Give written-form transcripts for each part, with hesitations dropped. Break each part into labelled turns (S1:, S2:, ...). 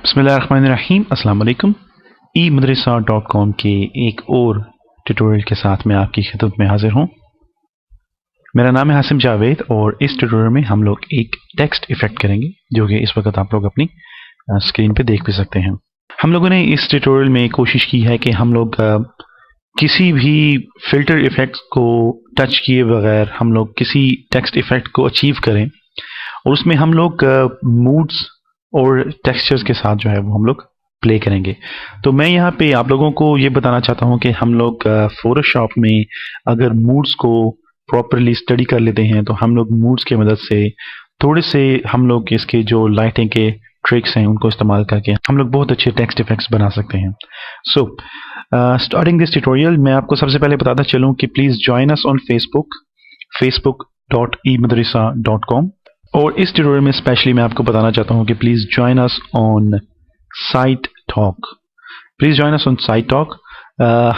S1: बिस्मिल्लाहिर्रहमानिर्रहीम अस्सलाम वालेकुम। eMadrasa.com के एक और ट्यूटोरियल के साथ मैं आपकी खिदमत में हाजिर हूँ। मेरा नाम है हासिम जावेद और इस ट्यूटोरियल में हम लोग एक टेक्स्ट इफेक्ट करेंगे जो कि इस वक्त आप लोग अपनी स्क्रीन पे देख भी सकते हैं। हम लोगों ने इस ट्यूटोरियल में कोशिश की है कि हम लोग किसी भी फिल्टर इफेक्ट को टच किए बगैर हम लोग किसी टेक्स्ट इफेक्ट को अचीव करें और उसमें हम लोग मूड्स और टेक्सचर्स के साथ जो है वो हम लोग प्ले करेंगे। तो मैं यहाँ पे आप लोगों को ये बताना चाहता हूँ कि हम लोग फोटोशॉप में अगर मूड्स को प्रॉपरली स्टडी कर लेते हैं तो हम लोग मूड्स की मदद से थोड़े से हम लोग इसके जो लाइटिंग के ट्रिक्स हैं उनको इस्तेमाल करके हम लोग बहुत अच्छे टेक्स्ट इफेक्ट्स बना सकते हैं। सो स्टार्टिंग दिस ट्यूटोरियल मैं आपको सबसे पहले बताता चलूँ कि please join us on facebook.eMadrasa.com और इस ट्यूटोरियल में स्पेशली मैं आपको बताना चाहता हूँ कि please join us on site talk. Please join us on site talk.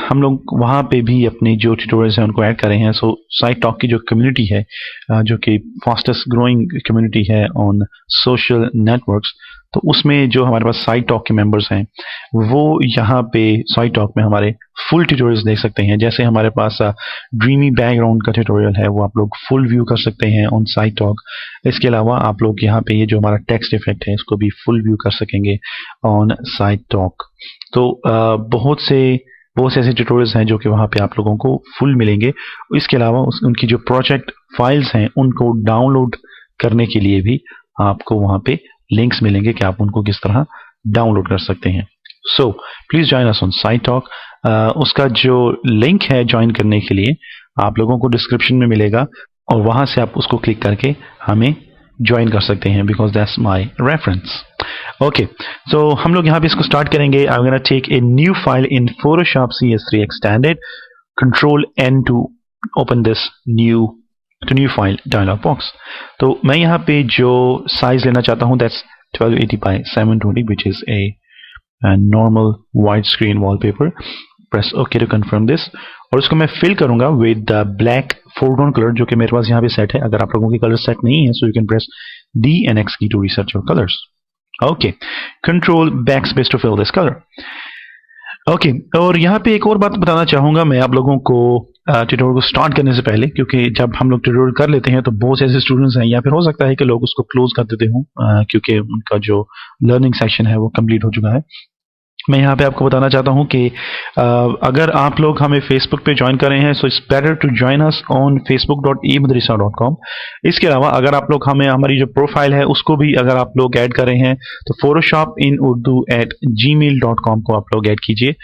S1: हम लोग वहाँ पे भी अपने जो ट्यूटोरियल्स हैं उनको ऐड कर रहे हैं। सो साइट टॉक की जो कम्युनिटी है जो कि फास्टेस्ट ग्रोइंग कम्युनिटी है ऑन सोशल नेटवर्क्स, तो उसमें जो हमारे पास साइट टॉक के मेंबर्स हैं वो यहाँ पे साइट टॉक में हमारे फुल ट्यूटोरियल्स देख सकते हैं। जैसे हमारे पास ड्रीमी बैकग्राउंड का ट्यूटोरियल है वो आप लोग फुल व्यू कर सकते हैं ऑन साइट टॉक। इसके अलावा आप लोग यहाँ पे ये जो हमारा टेक्स्ट इफेक्ट है इसको भी फुल व्यू कर सकेंगे ऑन साइट टॉक। तो बहुत से ऐसे ट्यूटोरियल्स हैं जो कि वहाँ पे आप लोगों को फुल मिलेंगे। इसके अलावा उनकी जो प्रोजेक्ट फाइल्स हैं उनको डाउनलोड करने के लिए भी आपको वहाँ पे लिंक्स मिलेंगे कि आप उनको किस तरह डाउनलोड कर सकते हैं। सो please join us on site talk. उसका जो लिंक है ज्वाइन करने के लिए आप लोगों को डिस्क्रिप्शन में मिलेगा और वहाँ से आप उसको क्लिक करके हमें ज्वाइन कर सकते हैं because that's my reference. Okay, so हम लोग यहाँ पे इसको स्टार्ट करेंगे। I am gonna take a new file in Photoshop CS3 extended, control N to open this new file dialog box. तो मैं यहाँ पे जो साइज लेना चाहता हूँ that's 1280 by 720 which is a normal widescreen wallpaper. Press OK to confirm this और उसको मैं फिल करूंगा with the black foreground colour जो कि मेरे पास यहाँ पे सेट है। अगर आप लोगों के कलर सेट नहीं है so you can press D and X key to reset your colors. Okay, control backspace to fill this colour. Okay, और यहाँ पे एक और बात बताना चाहूँगा मैं आप लोगों को ट्यूटोरियल को स्टार्ट करने से पहले, क्योंकि जब हम लोग ट्यूटोरियल कर लेते हैं तो बहुत से ऐसे स्टूडेंट्स हैं या फिर हो सकता है कि लोग उसको क्लोज कर देते हों क्योंकि उनका जो लर्निंग सेक्शन है वो कंप्लीट हो चुका है। मैं यहाँ पे आपको बताना चाहता हूँ कि अगर आप लोग हमें फेसबुक पे ज्वाइन कर रहे हैं so it's better to join us on facebook.eMadrasa.com। इसके अलावा अगर आप लोग हमें हमारी जो प्रोफाइल है उसको भी अगर आप लोग ऐड कर रहे हैं तो photoshopinurdu@gmail.com को आप लोग ऐड कीजिए।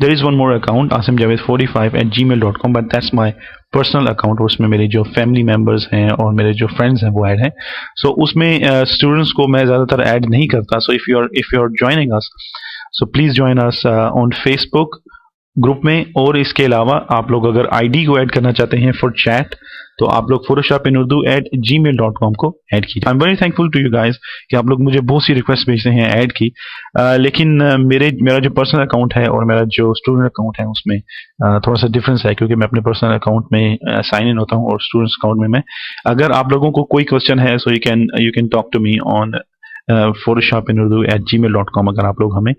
S1: There is one more account asimjaved45@gmail.com but that's my personal account और उसमें मेरे जो फैमिली मेम्बर्स हैं और मेरे जो फ्रेंड्स हैं वो ऐड हैं। सो उसमें स्टूडेंट्स को मैं ज़्यादातर ऐड नहीं करता। So if you are joining us so please join us on Facebook group में। और इसके अलावा आप लोग अगर आईडी को ऐड करना चाहते हैं फॉर चैट तो आप लोग photoshopinurdu@gmail.com को ऐड कीजिए। I am very thankful to you guys कि आप लोग मुझे बहुत सी रिक्वेस्ट भेजते हैं ऐड की, लेकिन मेरा जो पर्सनल अकाउंट है और मेरा जो स्टूडेंट अकाउंट है उसमें थोड़ा सा डिफरेंस है क्योंकि मैं अपने पर्सनल अकाउंट में साइन इन होता हूँ और स्टूडेंट्स अकाउंट में मैं। अगर आप लोगों को कोई क्वेश्चन है so you can talk to me on photoshopinurdu@gmail.com अगर आप लोग हमें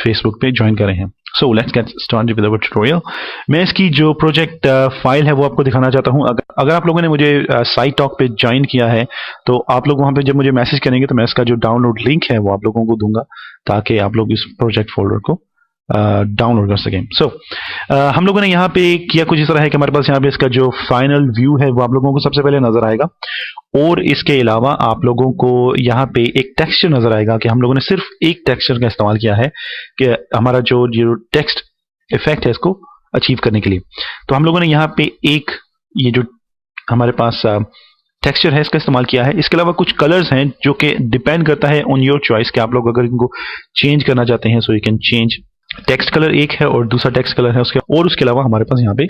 S1: फेसबुक पे ज्वाइन कर रहे हैं। So let's get started with our tutorial. मैं इसकी जो प्रोजेक्ट फाइल है वो आपको दिखाना चाहता हूँ। अगर आप लोगों ने मुझे साइट टॉक पे ज्वाइन किया है तो आप लोग वहाँ पे जब मुझे मैसेज करेंगे तो मैं इसका जो डाउनलोड लिंक है वो आप लोगों को दूंगा ताकि आप लोग इस प्रोजेक्ट फोल्डर को डाउनलोड कर सकें। सो हम लोगों ने यहाँ पे किया कुछ इस तरह है कि हमारे पास यहाँ पे इसका जो फाइनल व्यू है वो आप लोगों को सबसे पहले नजर आएगा और इसके अलावा आप लोगों को यहाँ पे एक टेक्सचर नजर आएगा कि हम लोगों ने सिर्फ एक टेक्सचर का इस्तेमाल किया है कि हमारा जो टेक्स्ट इफेक्ट है इसको अचीव करने के लिए। तो हम लोगों ने यहाँ पे एक ये जो हमारे पास टेक्सचर है इसका इस्तेमाल किया है। इसके अलावा कुछ कलर्स हैं जो कि डिपेंड करता है ऑन योर चॉइस कि आप लोग अगर इनको चेंज करना चाहते हैं सो you can change. Text colour एक है और दूसरा टेक्स्ट कलर है उसके अलावा हमारे पास यहाँ पे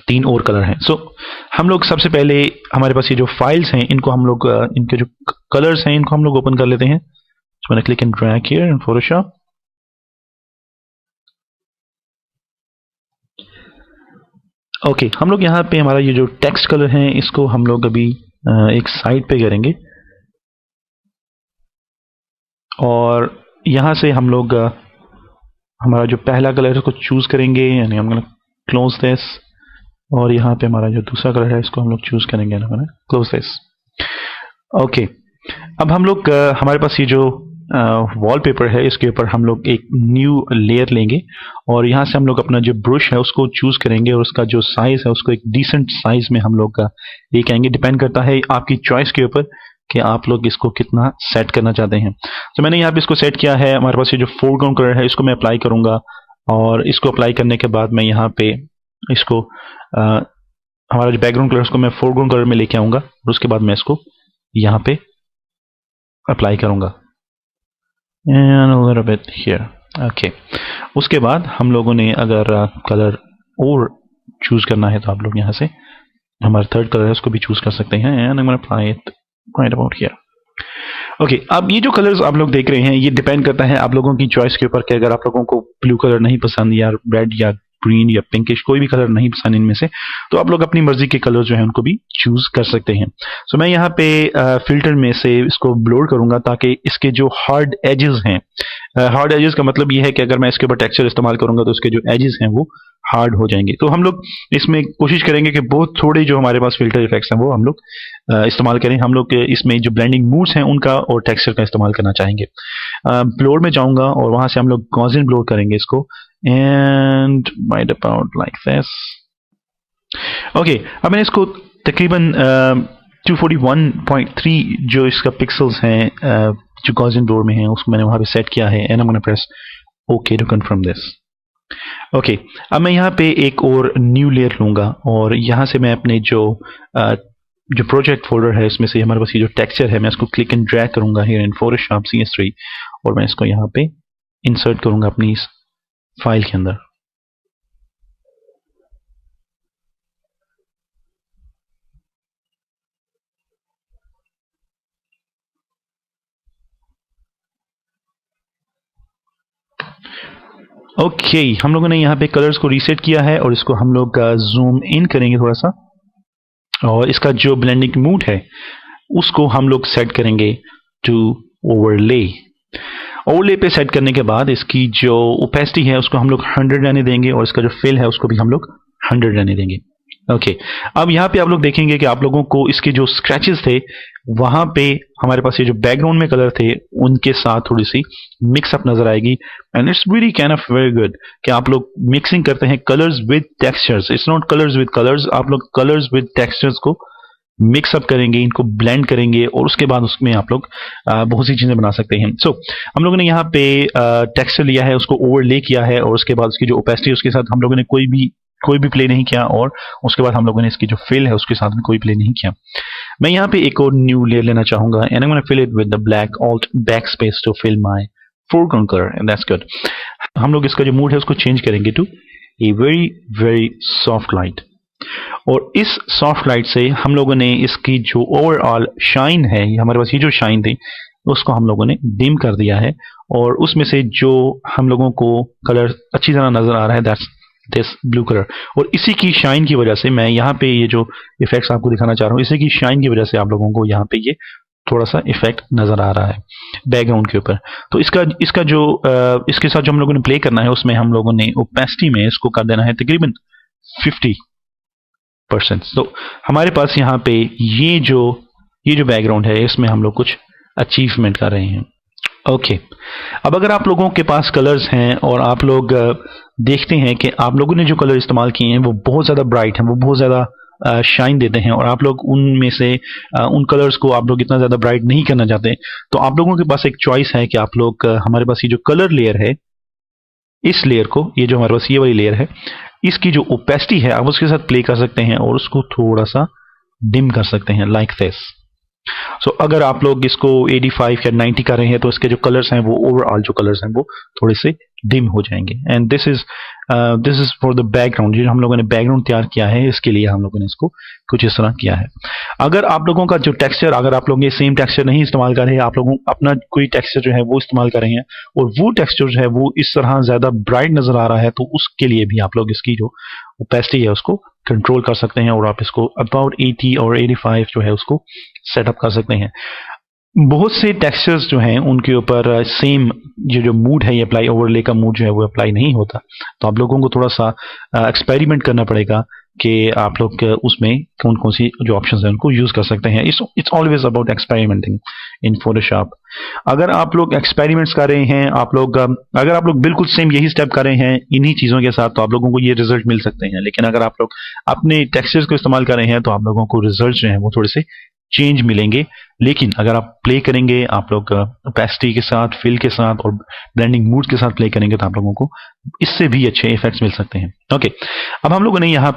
S1: 3 और कलर हैं। सो हम लोग सबसे पहले हमारे पास ये जो फाइल्स हैं इनको हम लोग इनके जो कलर्स हैं इनको हम लोग ओपन कर लेते हैं। सो मैंने click and drag here in Photoshop. Okay, हम लोग यहाँ पे हमारा ये जो टेक्स्ट कलर है इसको हम लोग अभी एक साइड पे करेंगे और यहाँ से हम लोग हमारा जो पहला कलर है उसको चूज करेंगे, यानी हम क्लोज दिस, और यहाँ पे हमारा जो दूसरा कलर है इसको हम लोग चूज करेंगे, क्लोज दिस। ओके, अब हम लोग हमारे पास ये जो वॉलपेपर है इसके ऊपर हम लोग एक न्यू लेयर लेंगे और यहाँ से हम लोग अपना जो ब्रश है उसको चूज करेंगे और उसका जो साइज है उसको एक डिसेंट साइज में हम लोग लेके आएंगे। डिपेंड करता है आपकी चॉइस के ऊपर कि आप लोग इसको कितना सेट करना चाहते हैं। तो मैंने यहाँ पे इसको सेट किया है। हमारे पास ये जो फोरग्राउंड कलर है इसको मैं अप्लाई करूंगा और इसको अप्लाई करने के बाद मैं यहाँ पे इसको हमारा जो बैकग्राउंड कलर उसको मैं फोरग्राउंड कलर में लेके आऊंगा और उसके बाद मैं इसको यहाँ पे अप्लाई करूंगा and a little bit here। Okay, उसके बाद हम लोगों ने अगर कलर और चूज करना है तो आप लोग यहाँ से हमारा थर्ड कलर है उसको भी चूज कर सकते हैं and I'm going to apply it right about here। Okay, अब ये जो कलर्स आप लोग देख रहे हैं ये डिपेंड करता है आप लोगों की चॉइस के ऊपर कि अगर आप लोगों को ब्लू कलर नहीं पसंद या रेड या ग्रीन या पिंकिश कोई भी कलर नहीं पसंद इनमें से, तो आप लोग अपनी मर्जी के कलर जो है उनको भी चूज कर सकते हैं। सो मैं यहाँ पे फिल्टर में से इसको ब्लोर करूंगा ताकि इसके जो हार्ड एजेस हैं, हार्ड एजेस का मतलब ये है कि अगर मैं इसके ऊपर टेक्सचर इस्तेमाल करूंगा तो इसके जो एजेस हैं वो हार्ड हो जाएंगे। तो हम लोग इसमें कोशिश करेंगे कि बहुत थोड़े जो हमारे पास फिल्टर इफेक्ट्स हैं वो हम लोग इस्तेमाल करें। हम लोग इसमें जो ब्लेंडिंग मूड्स हैं उनका और टेक्सचर का इस्तेमाल करना चाहेंगे। ब्लोर में जाऊंगा और वहां से हम लोग गॉसियन ब्लोर करेंगे इसको and right about like this। Okay, अब मैंने इसको तकरीबन 241.3 जो इसका पिक्सल्स हैं जो गॉसियन ब्लोर में है उसको मैंने वहां पे सेट किया है and I'm gonna press OK to confirm this। Okay, अब मैं यहाँ पे एक और न्यू लेयर लूंगा और यहाँ से मैं अपने जो प्रोजेक्ट फोल्डर है इसमें से हमारे पास ये जो टेक्सचर है मैं इसको क्लिक एंड ड्रैग करूंगा हियर इन फोटोशॉप CS3 और मैं इसको यहाँ पे इंसर्ट करूंगा अपनी इस फाइल के अंदर। ओके, हम लोगों ने यहाँ पे कलर्स को रीसेट किया है और इसको हम लोग जूम इन करेंगे थोड़ा सा और इसका जो ब्लेंडिंग मूड है उसको हम लोग सेट करेंगे टू ओवरले। ओवरले पे सेट करने के बाद इसकी जो ओपेसिटी है उसको हम लोग 100 रहने देंगे और इसका जो फिल है उसको भी हम लोग 100 रहने देंगे। ओके, अब यहाँ पे आप लोग देखेंगे कि आप लोगों को इसके जो स्क्रैचेस थे वहां पे हमारे पास ये जो बैकग्राउंड में कलर थे उनके साथ थोड़ी सी मिक्सअप नजर आएगी and it's really kind of very good कि आप लोग मिक्सिंग करते हैं colours with textures. It's not colours with colours, आप लोग कलर्स विद टेक्सचर्स को मिक्सअप करेंगे, इनको ब्लेंड करेंगे और उसके बाद उसमें आप लोग बहुत सी चीजें बना सकते हैं। सो हम लोगों ने यहाँ पे टेक्सचर लिया है उसको ओवरले किया है और उसके बाद उसकी जो ओपेसिटी उसके साथ हम लोगों ने कोई भी प्ले नहीं किया और उसके बाद हम लोगों ने इसकी जो फिल है उसके साथ भी कोई प्ले नहीं किया। मैं यहाँ पे एक और न्यू लेयर लेना चाहूंगा and I am gonna fill it with the black alt backspace to fill my foreground colour and that's good. हम लोग इसका जो मूड है उसको चेंज करेंगे to a very very soft light और इस सॉफ्ट लाइट से हम लोगों ने इसकी जो ओवरऑल शाइन है, हमारे पास ये जो शाइन थी उसको हम लोगों ने डिम कर दिया है और उसमें से जो हम लोगों को कलर अच्छी तरह नजर आ रहा है दैट्स दिस ब्लू कलर। और इसी की शाइन की वजह से मैं यहाँ पे ये जो इफेक्ट्स आपको दिखाना चाह रहा हूँ इसी की शाइन की वजह से आप लोगों को यहाँ पे ये थोड़ा सा इफेक्ट नजर आ रहा है बैकग्राउंड के ऊपर। तो इसका जो इसके साथ जो हम लोगों ने प्ले करना है उसमें हम लोगों ने ओपेसिटी में इसको कर देना है तकरीबन 50%। तो हमारे पास यहाँ पे ये जो बैकग्राउंड है इसमें हम लोग कुछ अचीवमेंट कर रहे हैं। ओके, अब अगर आप लोगों के पास कलर्स हैं और आप लोग देखते हैं कि आप लोगों ने जो कलर इस्तेमाल किए हैं वो बहुत ज़्यादा ब्राइट हैं, वो बहुत ज़्यादा शाइन देते हैं और आप लोग उनमें से उन कलर्स को आप लोग इतना ज़्यादा ब्राइट नहीं करना चाहते, तो आप लोगों के पास एक चॉइस है कि आप लोग हमारे पास ये जो कलर लेयर है इस लेयर को, ये जो हमारे पास ये वाली लेयर है इसकी जो ओपेसिटी है आप उसके साथ प्ले कर सकते हैं और उसको थोड़ा सा डिम कर सकते हैं लाइक दिस। सो अगर आप लोग इसको 85 या 90 कर रहे हैं तो इसके जो कलर्स हैं वो ओवरऑल जो कलर्स हैं वो थोड़े से डिम हो जाएंगे and this is for the background. जो हम लोगों ने बैकग्राउंड तैयार किया है इसके लिए हम लोगों ने इसको कुछ इस तरह किया है। अगर आप लोगों का जो टेक्सचर, अगर आप लोग ये सेम टेक्सचर नहीं इस्तेमाल कर रहे हैं, आप लोगों अपना कोई टेक्सचर जो है वो इस्तेमाल कर रहे हैं और वो टेक्सचर जो है वो इस तरह ज्यादा ब्राइट नजर आ रहा है तो उसके लिए भी आप लोग इसकी जो ओपेसिटी है उसको कंट्रोल कर सकते हैं और आप इसको अबाउट 80 और 85 जो है उसको सेटअप कर सकते हैं। बहुत से टेक्सचर्स जो हैं उनके ऊपर सेम जो मूड है, ये अप्लाई ओवरले का मूड जो है वो अप्लाई नहीं होता। तो आप लोगों को थोड़ा सा एक्सपेरिमेंट करना पड़ेगा कि आप लोग उसमें कौन कौन सी जो ऑप्शंस हैं उनको यूज कर सकते हैं। It's always about experimenting in Photoshop. अगर आप लोग एक्सपेरिमेंट्स कर रहे हैं, अगर आप लोग बिल्कुल सेम यही स्टेप कर रहे हैं इन्हीं चीज़ों के साथ, तो आप लोगों को ये रिजल्ट मिल सकते हैं। लेकिन अगर आप लोग अपने टेक्सचर्स को इस्तेमाल कर रहे हैं तो आप लोगों को रिजल्ट जो हैं वो थोड़े से चेंज मिलेंगे। लेकिन अगर आप प्ले करेंगे, आप लोग ओपेसिटी के साथ, फिल के साथ और ब्लेंडिंग मूड के साथ प्ले करेंगे तो आप लोगों को इससे भी अच्छे इफेक्ट्स मिल सकते हैं। ओके, अब हम लोगों ने यहाँ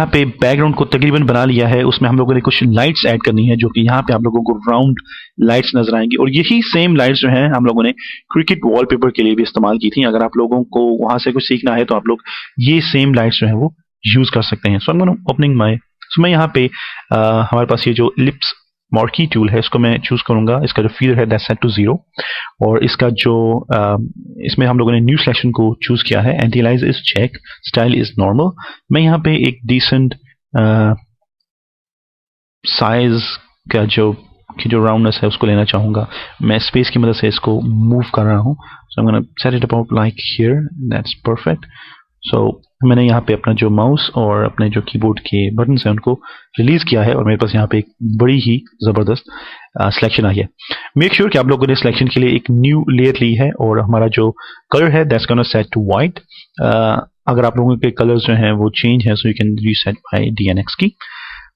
S1: पे बैकग्राउंड को तकरीबन बना लिया है। उसमें हम लोगों ने कुछ लाइट्स ऐड करनी है, जो कि यहाँ पे आप लोगों को राउंड लाइट्स नजर आएंगी। और यही सेम लाइट्स जो हैं हम लोगों ने क्रिकेट वॉलपेपर के लिए भी इस्तेमाल की थी। अगर आप लोगों को वहां से कुछ सीखना है तो आप लोग ये सेम लाइट्स जो है वो यूज कर सकते हैं। सो आई एम ओपनिंग माय, सो मैं यहाँ पे हमारे पास ये जो इलिप्स मार्की टूल है इसको मैं चूज करूंगा। इसका जो फीडर है दैट्स सेट टू 0 और इसका जो इसमें हम लोगों ने न्यू सिलेक्शन को चूज किया है। Anti-alias is check, style is normal. मैं यहाँ पे एक डिसेंट साइज का जो राउंडनेस है उसको लेना चाहूंगा। मैं स्पेस की मदद से इसको मूव कर रहा हूँ। So I am gonna set it about like here, that's perfect. So मैंने यहाँ पे अपना जो माउस और अपने जो कीबोर्ड के बटन्स हैं उनको रिलीज किया है और मेरे पास यहाँ पे एक बड़ी ही जबरदस्त सिलेक्शन आई है। मेक श्योर कि आप लोगों ने सिलेक्शन के लिए एक न्यू लेयर ली है और हमारा जो कलर है that's gonna set to white. अगर आप लोगों के कलर्स जो हैं वो चेंज है so you can reset by DNX key.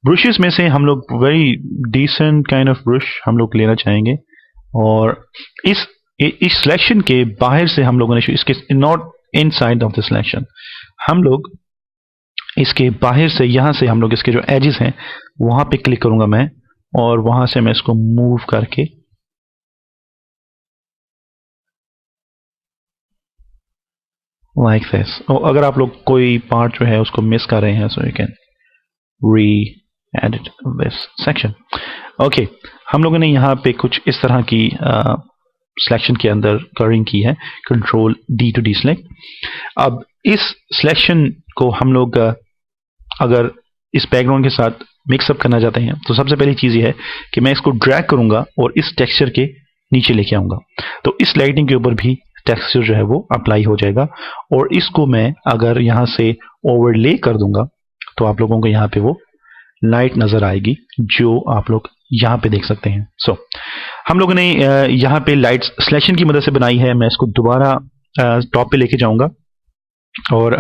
S1: Brushes में से हम लोग very decent kind of brush हम लोग लेना चाहेंगे और इस सिलेक्शन के बाहर से हम लोगों ने इसके not inside of the selection, हम लोग इसके बाहर से यहां से हम लोग इसके जो एजेस हैं वहां पे क्लिक करूंगा मैं और वहां से मैं इसको मूव करके लाइक दिस। और अगर आप लोग कोई पार्ट जो है उसको मिस कर रहे हैं सो यू कैन री एडिट दिस सेक्शन। ओके, हम लोगों ने यहाँ पे कुछ इस तरह की सिलेक्शन के अंदर कलरिंग की है, कंट्रोल D to deselect। अब इस सिलेक्शन को हम लोग अगर इस बैकग्राउंड के साथ मिक्सअप करना चाहते हैं तो सबसे पहली चीज़ ये है कि मैं इसको ड्रैग करूंगा और इस टेक्सचर के नीचे लेके आऊंगा तो इस लाइटिंग के ऊपर भी टेक्सचर जो है वो अप्लाई हो जाएगा। और इसको मैं अगर यहाँ से ओवरले कर दूंगा तो आप लोगों को यहाँ पे वो लाइट नजर आएगी जो आप लोग यहाँ पे देख सकते हैं। सो हम लोगों ने यहाँ पे लाइट्स सिलेक्शन की मदद से बनाई है। मैं इसको दोबारा टॉप पे लेके जाऊंगा और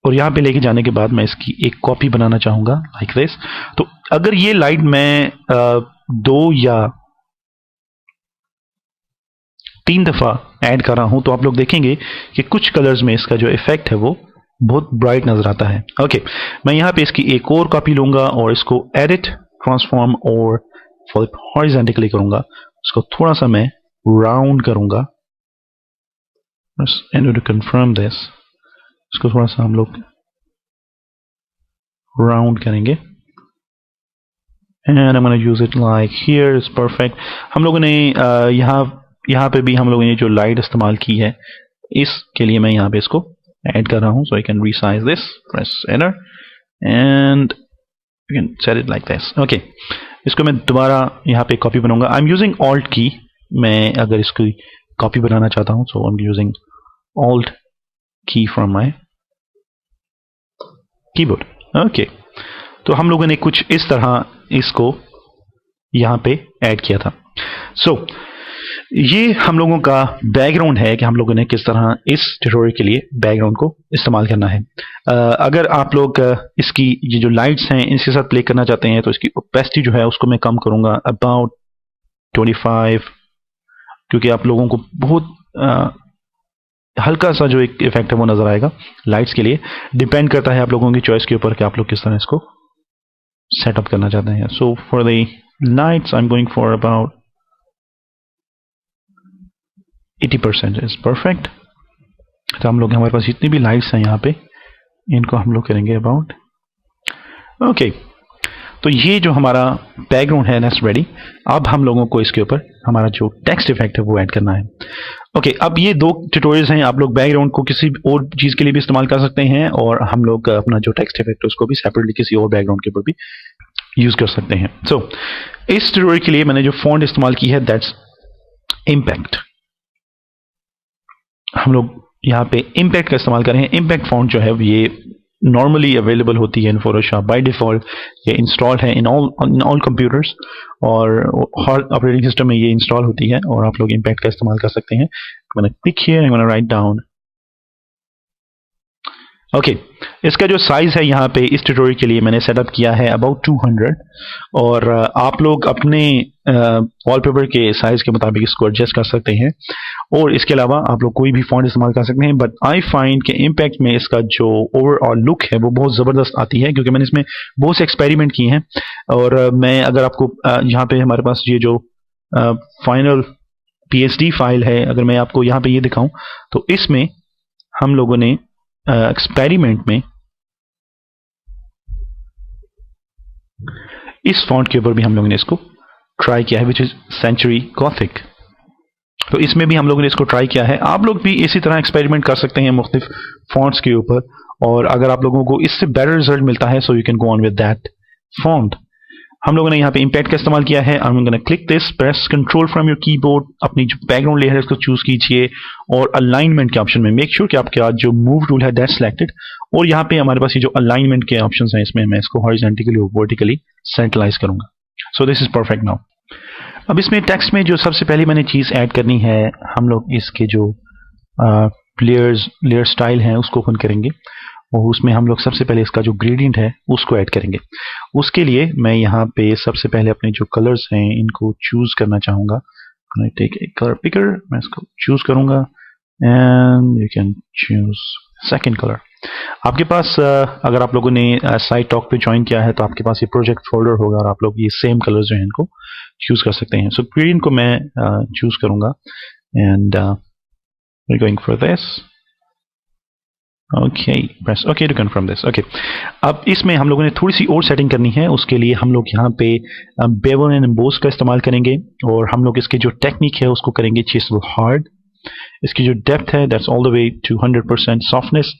S1: यहाँ पे लेके जाने के बाद मैं इसकी एक कॉपी बनाना चाहूंगा लाइक दिस। तो अगर ये लाइट मैं 2 या 3 दफा ऐड कर रहा हूं तो आप लोग देखेंगे कि कुछ कलर्स में इसका जो इफेक्ट है वो बहुत ब्राइट नजर आता है। ओके, मैं यहाँ पे इसकी एक और कॉपी लूंगा और इसको एडिट, ट्रांसफॉर्म और फ्लिप हॉरिजॉन्टली करूंगा। इसको थोड़ा सा मैं राउंड करूंगा। टू कंफर्म दिस, इसको थोड़ा सा हम लोग राउंड करेंगे and I am gonna use it like here, it's perfect. हम लोगों ने यहाँ पे भी हम लोगों ने जो लाइट इस्तेमाल की है इसके लिए मैं यहाँ पे इसको ऐड कर रहा हूँ। So I can resize this, press enter and you can set it like this. Okay, इसको मैं दोबारा यहाँ पे कॉपी बनाऊंगा। आई एम यूजिंग ऑल्ट की। मैं अगर इसकी कॉपी बनाना चाहता हूँ so I am using alt की फ्रॉम माय कीबोर्ड। ओके, तो हम लोगों ने कुछ इस तरह इसको यहाँ पे ऐड किया था। सो ये हम लोगों का बैकग्राउंड है कि हम लोगों ने किस तरह इस ट्यूटोरियल के लिए बैकग्राउंड को इस्तेमाल करना है। अगर आप लोग इसकी ये जो लाइट्स हैं इसके साथ प्ले करना चाहते हैं तो इसकी ओपेसिटी जो है उसको मैं कम करूंगा अबाउट 25, क्योंकि आप लोगों को बहुत हल्का सा जो एक इफेक्ट है वो नजर आएगा। लाइट्स के लिए डिपेंड करता है आप लोगों की चॉइस के ऊपर कि आप लोग किस तरह इसको सेटअप करना चाहते हैं। So for the lights I am going for about 80% is perfect. तो हम लोग हमारे पास जितनी भी लाइट्स हैं यहाँ पे इनको हम लोग करेंगे अबाउट। ओके, तो ये जो हमारा बैकग्राउंड है दैट्स रेडी। अब हम लोगों को इसके ऊपर हमारा जो टेक्स्ट इफेक्ट है वो ऐड करना है। ओके, अब ये 2 ट्यूटोरियल्स हैं। आप लोग बैकग्राउंड को किसी और चीज़ के लिए भी इस्तेमाल कर सकते हैं और हम लोग अपना जो टेक्स्ट इफेक्ट है उसको भी सेपरेटली किसी और बैकग्राउंड के ऊपर भी यूज कर सकते हैं। सो इस ट्यूटोरियल के लिए मैंने जो फॉन्ट इस्तेमाल की है दैट्स इम्पैक्ट। हम लोग यहाँ पे इम्पैक्ट का इस्तेमाल कर रहे हैं। इम्पैक्ट फॉन्ट जो है ये नॉर्मली अवेलेबल होती है इन फोटोशॉप बाय डिफॉल्ट। ये इंस्टॉल्ड है इन ऑल कंप्यूटर्स और हर ऑपरेटिंग सिस्टम में ये इंस्टॉल होती है और आप लोग इम्पैक्ट का इस्तेमाल कर सकते हैं। मैंने क्लिक किया, I'm gonna write down। Okay, इसका जो साइज है यहाँ पे इस ट्यूटोरियल के लिए मैंने सेटअप किया है अबाउट 200 और आप लोग अपने वॉलपेपर के साइज के मुताबिक इसको एडजस्ट कर सकते हैं और इसके अलावा आप लोग कोई भी फॉन्ट इस्तेमाल कर सकते हैं। बट आई फाइंड कि इम्पैक्ट में इसका जो ओवरऑल लुक है वो बहुत ज़बरदस्त आती है क्योंकि मैंने इसमें बहुत से एक्सपेरिमेंट किए हैं। और मैं अगर आपको यहाँ पे हमारे पास ये जो फाइनल PSD फाइल है, अगर मैं आपको यहाँ पे ये दिखाऊं तो इसमें हम लोगों ने एक्सपेरिमेंट में इस फॉन्ट के ऊपर भी हम लोगों ने इसको ट्राई किया है विच इज सेंचुरी गॉथिक। तो इसमें भी हम लोगों ने इसको ट्राई किया है। आप लोग भी इसी तरह एक्सपेरिमेंट कर सकते हैं मुख्तलिफ फॉन्ट्स के ऊपर और अगर आप लोगों को इससे बेटर रिजल्ट मिलता है so you can go on with that font. हम लोगों ने यहाँ पे इम्पैक्ट का इस्तेमाल किया है। I'm gonna click this, press control from your keyboard, अपनी जो बैकग्राउंड लेयर है उसको चूज कीजिए और अलाइनमेंट के ऑप्शन में मेक श्योर कि आपके जो मूव टूल है दैट सिलेक्टेड और यहाँ पे हमारे पास ये जो अलाइनमेंट के ऑप्शंस हैं इसमें मैं इसको हॉरिजॉन्टली और वर्टिकली सेंट्रलाइज करूंगा। So this is perfect now. अब इसमें टेक्स्ट में जो सबसे पहली मैंने चीज ऐड करनी है, हम लोग इसके जो लेयर स्टाइल है उसको ओपन करेंगे और उसमें हम लोग सबसे पहले इसका जो ग्रेडियंट है उसको ऐड करेंगे। उसके लिए मैं यहाँ पे सबसे पहले अपने जो कलर्स हैं इनको चूज करना चाहूँगा। टेक ए कलर पिकर, मैं इसको चूज करूँगा and you can choose second colour. आपके पास अगर आप लोगों ने साइट टॉक पे ज्वाइन किया है तो आपके पास ये प्रोजेक्ट फोल्डर होगा और आप लोग ये सेम कलर्स जो हैं इनको चूज कर सकते हैं। सो ग्रेडियंट को मैं चूज करूँगा and we are going for this. Okay, press okay to confirm this. Okay, अब इसमें हम लोगों ने थोड़ी सी और सेटिंग करनी है। उसके लिए हम लोग यहाँ पे बेवल एंड एम्बोस का इस्तेमाल करेंगे और हम लोग इसके जो टेक्निक है उसको करेंगे चिसल हार्ड। इसकी जो डेप्थ है that's all the way to 100%। Softness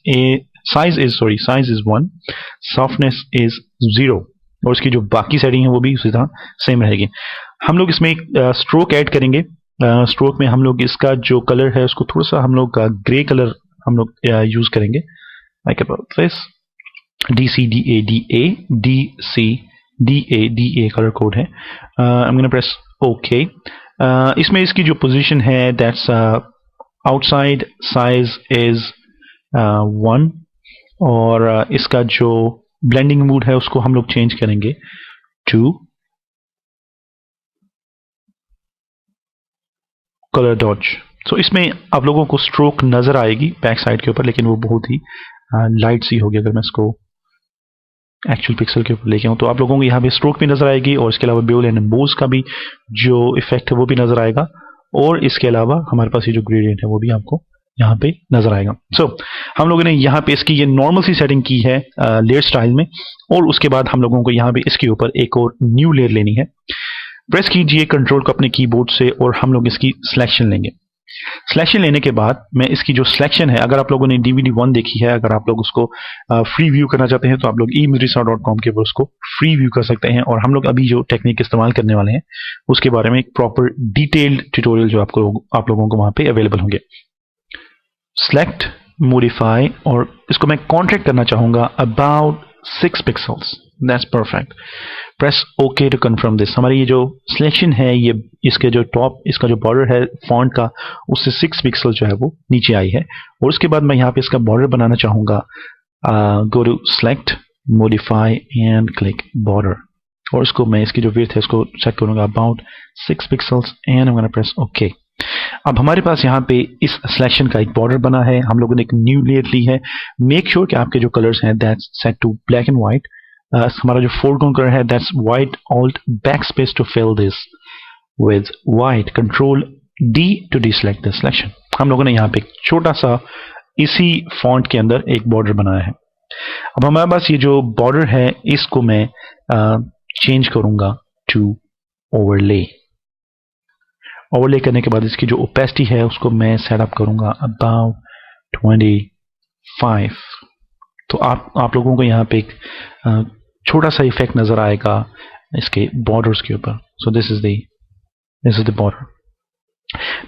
S1: size is 1, softness is 0 और इसकी जो बाकी सेटिंग है वो भी उसी तरह सेम रहेगी। हम लोग इसमें एक स्ट्रोक ऐड करेंगे। स्ट्रोक में हम लोग इसका जो कलर है उसको थोड़ा सा हम लोग ग्रे कलर हम लोग यूज करेंगे। Like about this DCDA colour code है। I'm gonna press OK। इसमें इसकी जो पोजीशन है दैट्स आउटसाइड, साइज इज 1 और इसका जो ब्लेंडिंग मूड है उसको हम लोग चेंज करेंगे टू कलर डॉज। तो इसमें आप लोगों को स्ट्रोक नजर आएगी बैक साइड के ऊपर लेकिन वो बहुत ही लाइट सी होगी। अगर मैं इसको एक्चुअल पिक्सल के ऊपर लेके आऊँ तो आप लोगों को यहाँ पे स्ट्रोक भी नजर आएगी और इसके अलावा बेवल एंड एम्बोस का भी जो इफेक्ट है वो भी नजर आएगा और इसके अलावा हमारे पास ये जो ग्रेडियंट है वो भी आपको यहाँ पे नजर आएगा। सो हम लोगों ने यहाँ पे इसकी ये नॉर्मल सी सेटिंग की है लेयर स्टाइल में और उसके बाद हम लोगों को यहाँ पे इसके ऊपर एक और न्यू लेयर लेनी है। प्रेस कीजिए कंट्रोल को अपने कीबोर्ड से और हम लोग इसकी सिलेक्शन लेंगे। सिलेक्शन लेने के बाद मैं इसकी जो सिलेक्शन है, अगर आप लोगों ने DVD 1 देखी है, अगर आप लोग उसको फ्री व्यू करना चाहते हैं तो आप लोग eMusicsau.com के ऊपर उसको फ्री व्यू कर सकते हैं और हम लोग अभी जो टेक्निक इस्तेमाल करने वाले हैं उसके बारे में एक प्रॉपर डिटेल्ड ट्यूटोरियल जो आप लोगों को वहां पे अवेलेबल होंगे। सेलेक्ट, मॉडिफाई और इसको मैं कॉन्ट्रैक्ट करना चाहूंगा about 6 pixels. That's perfect. Press okay to confirm this. हमारी ये जो सिलेक्शन है ये इसके जो टॉप इसका जो बॉर्डर है फॉन्ट का उससे 6 पिक्सल जो है वो नीचे आई है और उसके बाद मैं यहाँ पे इसका बॉर्डर बनाना चाहूंगा। Go to select, modify and click border और इसको मैं इसकी जो विड्थ है इसको सेट करूंगा about 6 pixels and I am gonna press okay. अब हमारे पास यहाँ पे इस सिलेक्शन का एक बॉर्डर बना है। हम लोगों ने एक न्यू लेयर ली है। मेक श्योर कि आपके जो कलर्स हैं that's set to black and white. हमारा जो फोरग्राउंड कलर है that's white, alt backspace to fill this with white, control D to deselect the selection. हम लोगों ने यहाँ पे एक छोटा सा इसी फॉन्ट के अंदर एक बॉर्डर बनाया है। अब हमारे पास ये जो बॉर्डर है इसको मैं चेंज करूंगा टू ओवरले। ओवरले करने के बाद इसकी जो ओपेसिटी है उसको मैं सेटअप करूंगा अबाउट 25। तो आप लोगों को यहाँ पे एक छोटा सा इफेक्ट नजर आएगा इसके बॉर्डर्स के ऊपर. So this is the border.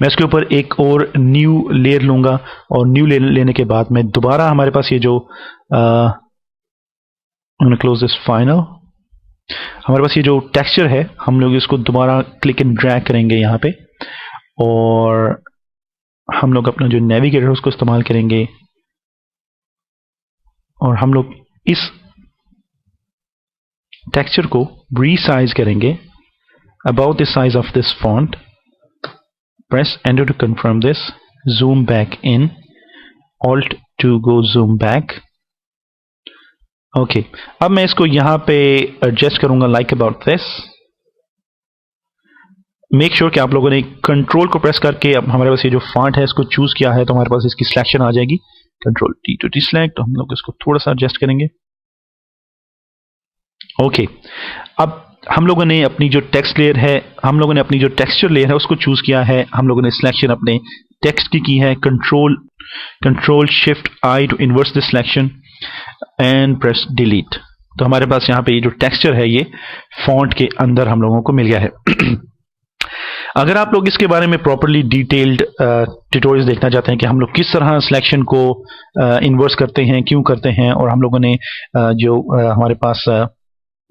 S1: मैं इसके ऊपर एक और न्यू लेयर लूंगा और न्यू लेयर लेने के बाद मैं दोबारा हमारे पास ये जो क्लोज दिस फाइनल, हमारे पास ये जो टेक्सचर है हम लोग इसको दोबारा क्लिक एंड ड्रैग करेंगे यहाँ पे और हम लोग अपना जो नेविगेटर है उसको इस्तेमाल करेंगे और हम लोग इस टेक्सचर को रीसाइज करेंगे about the size of this font. Press enter to confirm this, zoom back in, alt to go zoom back. Okay, अब मैं इसको यहां पे एडजस्ट करूंगा like about this. Make sure कि आप लोगों ने कंट्रोल को प्रेस करके अब हमारे पास ये जो फॉन्ट है इसको चूज किया है तो हमारे पास इसकी सिलेक्शन आ जाएगी. कंट्रोल टी टू डिसेलेक्ट, तो हम लोग इसको थोड़ा सा एडजस्ट करेंगे. ओके, अब हम लोगों ने अपनी जो टेक्स्ट लेयर है, हम लोगों ने अपनी जो टेक्सचर लेयर है उसको चूज किया है. हम लोगों ने सिलेक्शन अपने टेक्स्ट की है. Control shift I to inverse the selection and press delete. तो हमारे पास यहाँ पे ये जो टेक्सचर है ये फॉन्ट के अंदर हम लोगों को मिल गया है. अगर आप लोग इसके बारे में प्रॉपर्ली डिटेल्ड ट्यूटोरियल्स देखना चाहते हैं कि हम लोग किस तरह सिलेक्शन को इन्वर्स करते हैं, क्यों करते हैं, और हम लोगों ने जो हमारे पास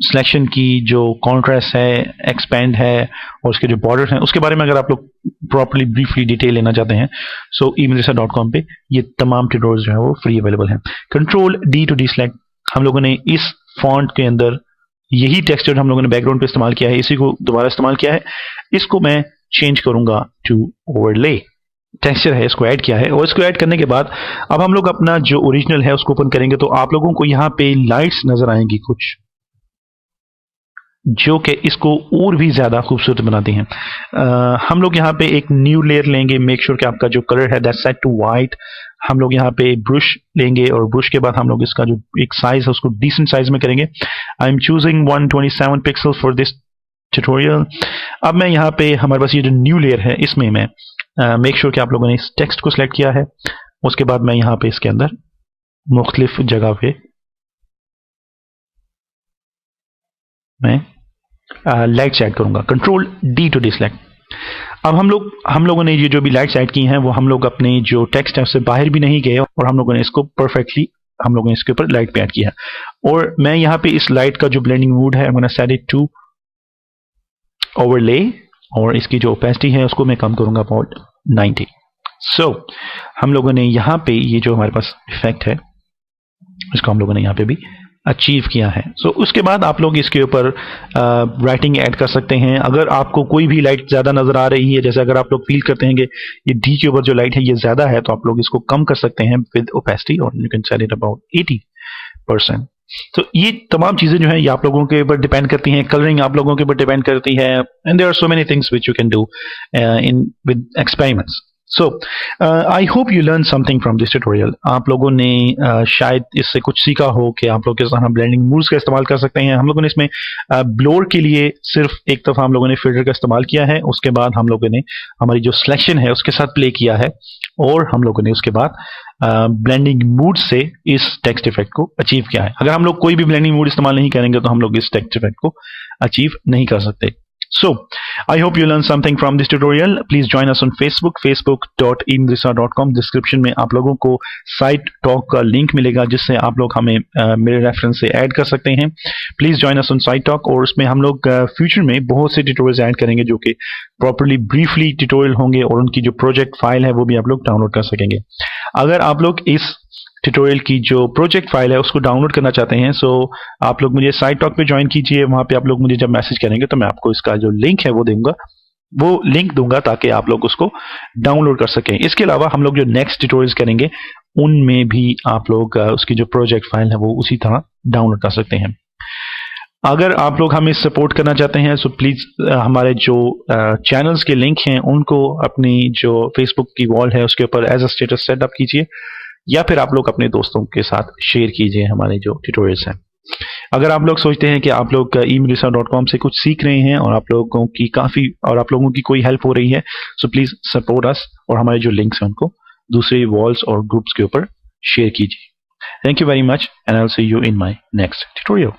S1: सिलेक्शन की जो कॉन्ट्रास्ट है, एक्सपेंड है और उसके जो बॉर्डर हैं उसके बारे में अगर आप लोग प्रॉपर्ली ब्रीफली डिटेल लेना चाहते हैं सो eMadrasa.com पे ये तमाम ट्यूटोरियल्स जो है वो फ्री अवेलेबल हैं. कंट्रोल डी टू डिसेलेक्ट, हम लोगों ने इस फॉन्ट के अंदर यही टेक्सचर हम लोगों ने बैकग्राउंड पे इस्तेमाल किया है, इसी को दोबारा इस्तेमाल किया है. इसको मैं चेंज करूंगा टू ओवरले. टेक्सचर है इसको ऐड किया है और इसको ऐड करने के बाद अब हम लोग अपना जो ओरिजिनल है उसको ओपन करेंगे तो आप लोगों को यहाँ पे लाइट्स नजर आएंगी कुछ जो कि इसको और भी ज्यादा खूबसूरत बनाती हैं. हम लोग यहाँ पे एक न्यू लेयर लेंगे. मेक श्योर कि आपका जो कलर है दैट सेट टू वाइट. हम लोग यहाँ पे ब्रश लेंगे और ब्रश के बाद हम लोग इसका जो एक साइज है उसको डिसेंट साइज में करेंगे. I am choosing 127 pixel for this tutorial. अब मैं यहाँ पे हमारे पास ये जो न्यू लेयर है इसमें मैं मेक श्योर कि आप लोगों ने इस टेक्स्ट को सिलेक्ट किया है. उसके बाद मैं यहाँ पे इसके अंदर मुख्तलिफ जगह पे मैं लाइट्स ऐड करूंगा. Control D to deselect. अब हम लोगों ने ये जो भी लाइट्स ऐड की हैं वो हम लोग अपने जो टेक्स्ट है उससे बाहर भी नहीं गए और हम लोगों ने इसको परफेक्टली हम लोगों ने इसके ऊपर लाइट पे ऐड किया. और मैं यहाँ पे इस लाइट का जो ब्लेंडिंग मूड है मैं सेट इट टू ओवरले और इसकी जो ओपेसिटी है उसको मैं कम करूंगा अबाउट 90. सो हम लोगों ने यहाँ पे ये जो हमारे पास इफेक्ट है इसको हम लोगों ने यहाँ पे भी अचीव किया है. सो उसके बाद आप लोग इसके ऊपर राइटिंग ऐड कर सकते हैं. अगर आपको कोई भी लाइट ज़्यादा नज़र आ रही है, जैसे अगर आप लोग फील करते हैं कि ये डी के ऊपर जो लाइट है ये ज़्यादा है तो आप लोग इसको कम कर सकते हैं विद ओपेसिटी और you can set it about 80%. तो ये तमाम चीज़ें जो है ये आप लोगों के ऊपर डिपेंड करती हैं. कलरिंग आप लोगों के ऊपर डिपेंड करती है and there are so many things which you can do in with experiments. So, I hope you learned something from this tutorial. आप लोगों ने शायद इससे कुछ सीखा हो कि आप लोग किस तरह ब्लेंडिंग मूड्स का इस्तेमाल कर सकते हैं. हम लोगों ने इसमें ब्लोर के लिए सिर्फ एक दफ़ा हम लोगों ने फिल्टर का इस्तेमाल किया है. उसके बाद हम लोगों ने हमारी जो सिलेक्शन है उसके साथ प्ले किया है और हम लोगों ने उसके बाद ब्लेंडिंग मूड से इस टेक्स्ट इफेक्ट को अचीव किया है. अगर हम लोग कोई भी ब्लेंडिंग मूड इस्तेमाल नहीं करेंगे तो हम लोग इस टेक्स्ट इफेक्ट को अचीव नहीं कर सकते. So, I hope you learned something from this tutorial. Please join us on Facebook, facebook.eMadrasa.com. Description में आप लोगों को साइट टॉक का लिंक मिलेगा जिससे आप लोग हमें मेरे रेफरेंस से ऐड कर सकते हैं. Please join us on site talk और उसमें हम लोग फ्यूचर में बहुत से ट्यूटोरियल्स ऐड करेंगे जो कि प्रॉपर्ली ब्रीफली ट्यूटोरियल होंगे और उनकी जो प्रोजेक्ट फाइल है वो भी आप लोग डाउनलोड कर सकेंगे. अगर आप लोग इस ट्यूटोरियल की जो प्रोजेक्ट फाइल है उसको डाउनलोड करना चाहते हैं सो आप लोग मुझे साइट टॉक पे ज्वाइन कीजिए. वहां पे आप लोग मुझे जब मैसेज करेंगे तो मैं आपको इसका जो लिंक है वो लिंक दूंगा ताकि आप लोग उसको डाउनलोड कर सकें. इसके अलावा हम लोग जो नेक्स्ट ट्यूटोरियल्स करेंगे उनमें भी आप लोग उसकी जो प्रोजेक्ट फाइल है वो उसी तरह डाउनलोड कर सकते हैं. अगर आप लोग हमें सपोर्ट करना चाहते हैं सो प्लीज हमारे जो चैनल्स के लिंक हैं उनको अपनी जो फेसबुक की वॉल है उसके ऊपर एज अ स्टेटस सेटअप कीजिए या फिर आप लोग अपने दोस्तों के साथ शेयर कीजिए हमारे जो ट्यूटोरियल्स हैं. अगर आप लोग सोचते हैं कि आप लोग eMadrasa.com से कुछ सीख रहे हैं और आप लोगों की कोई हेल्प हो रही है सो प्लीज सपोर्ट अस और हमारे जो लिंक्स हैं उनको दूसरे वॉल्स और ग्रुप्स के ऊपर शेयर कीजिए. Thank you very much and I will see you in my next tutorial.